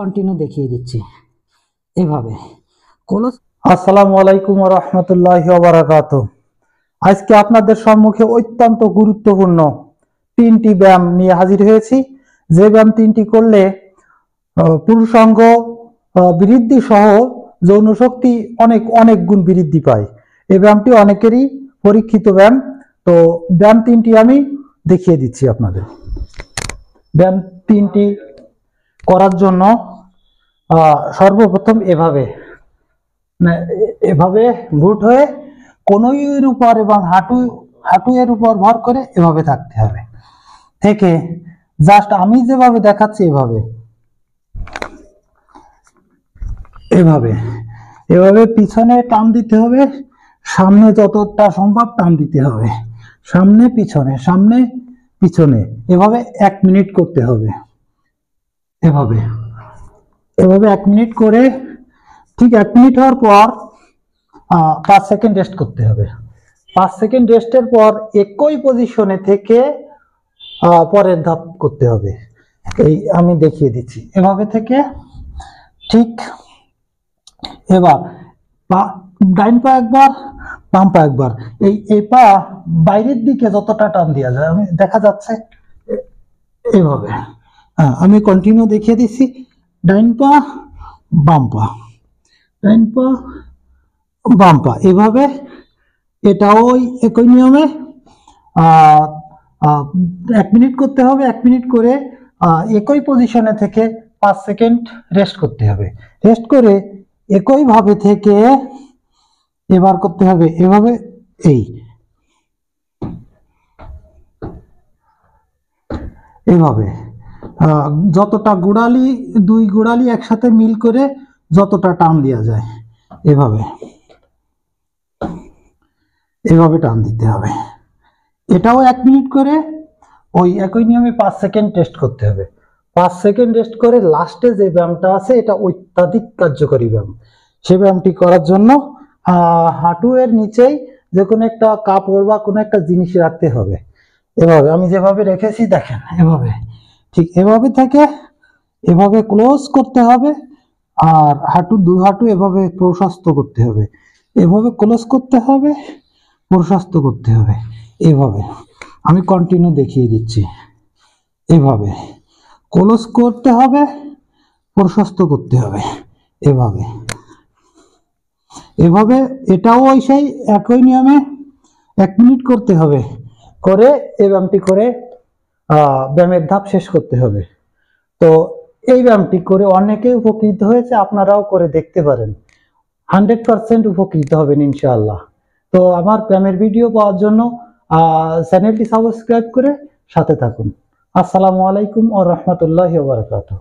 Continue দেখিয়ে দিচ্ছি এভাবে কলস। আসসালামু আলাইকুম ওয়া রাহমাতুল্লাহি ওয়া বারাকাতুহু। আজকে আপনাদের সম্মুখে অত্যন্ত গুরুত্বপূর্ণ তিনটি ব্যায়াম নিয়ে হাজির হয়েছি। যে ব্যায়াম তিনটি করলে পুরুষাঙ্গ বৃদ্ধি সহ যৌন শক্তি অনেক অনেক গুণ বৃদ্ধি পায়। এই ব্যায়ামটি অনেকেরই পরীক্ষিত ব্যায়াম। তো ব্যায়াম তিনটি আমি দেখিয়ে দিচ্ছি আপনাদের। ব্যায়াম তিনটি করার জন্য সর্বপ্রথম এভাবে বুট হয়ে কনুইয়ের উপর এবং হাঁটু এর উপর ভর করে এভাবে থাকতে হবে। থেকে জাস্ট আমি যেভাবে দেখাচ্ছি এভাবে এভাবে পিছনে টান দিতে হবে, সামনে যতটা সম্ভব টান দিতে হবে, সামনে পিছনে এভাবে 1 মিনিট করতে হবে। এভাবে 1 মিনিট করে ঠিক 1 মিনিট হওয়ার পর 5 সেকেন্ড রেস্ট করতে হবে। 5 সেকেন্ড রেস্টের পর একই পজিশনে থেকে পরের ধাপ করতে হবে। এই আমি দেখিয়ে দিচ্ছি এভাবে থেকে ঠিক। এবার ডাইন পা একবার, বাম পা একবার, এই পা বাইরের দিকে যতটা টান দেওয়া যায় আমি দেখা যাচ্ছে এভাবে। আমি কন্টিনিউ দেখিয়ে দিচ্ছি। ডাইন পা বাম পা, ডাইন পা বাম পা, এভাবে এটাও একই নিয়মে 1 মিনিট করতে হবে। 1 মিনিট করে একই পজিশনে থেকে 5 সেকেন্ড রেস্ট করতে হবে। রেস্ট করে একই ভাবে থেকে এবার করতে হবে এভাবে। এভাবে যতটা গোড়ালি, 2 গোড়ালি একসাথে মিল করে যতটা টান দেওয়া যায় এভাবে টান দিতে হবে। এটাও 1 মিনিট করে ওই একই নিয়মে 5 সেকেন্ড রেস্ট করতে হবে। 5 সেকেন্ড রেস্ট করে লাস্টে যে ব্যায়ামটা আছে এটা অত্যাধিক কার্যকরী ব্যায়াম। সে ব্যায়ামটি করার জন্য হাঁটু এর নিচেই যে কোনো একটা কাপড় বা কোনো একটা জিনিস রাখতে হবে। এভাবে আমি যেভাবে রেখেছি দেখেন, এভাবে ঠিক এভাবে থেকে এভাবে ক্লোজ করতে হবে। আর দু হাঁটু এভাবে প্রশস্ত করতে হবে, এভাবে ক্লোজ করতে হবে, প্রশস্ত করতে হবে। এভাবে আমি কন্টিনিউ দেখিয়ে দিচ্ছি। এভাবে ক্লোজ করতে হবে, প্রশস্ত করতে হবে, এভাবে এটাও সেই একই নিয়মে 1 মিনিট করতে হবে। করে এই ব্যায়ামটি করে ব্যায়ামের ধাপ শেষ করতে হবে। তো এই ব্যায়ামটি করে অনেকেই উপকৃত হয়েছে, আপনারাও করে দেখতে পারেন। 100% উপকৃত হবেন ইনশাআল্লাহ। তো আমার ব্যায়ামের ভিডিও পাওয়ার জন্য চ্যানেলটি সাবস্ক্রাইব করে সাথে থাকুন। আসসালামু আলাইকুম ওয়া রাহমাতুল্লাহি ওয়া বারাকাতুহু।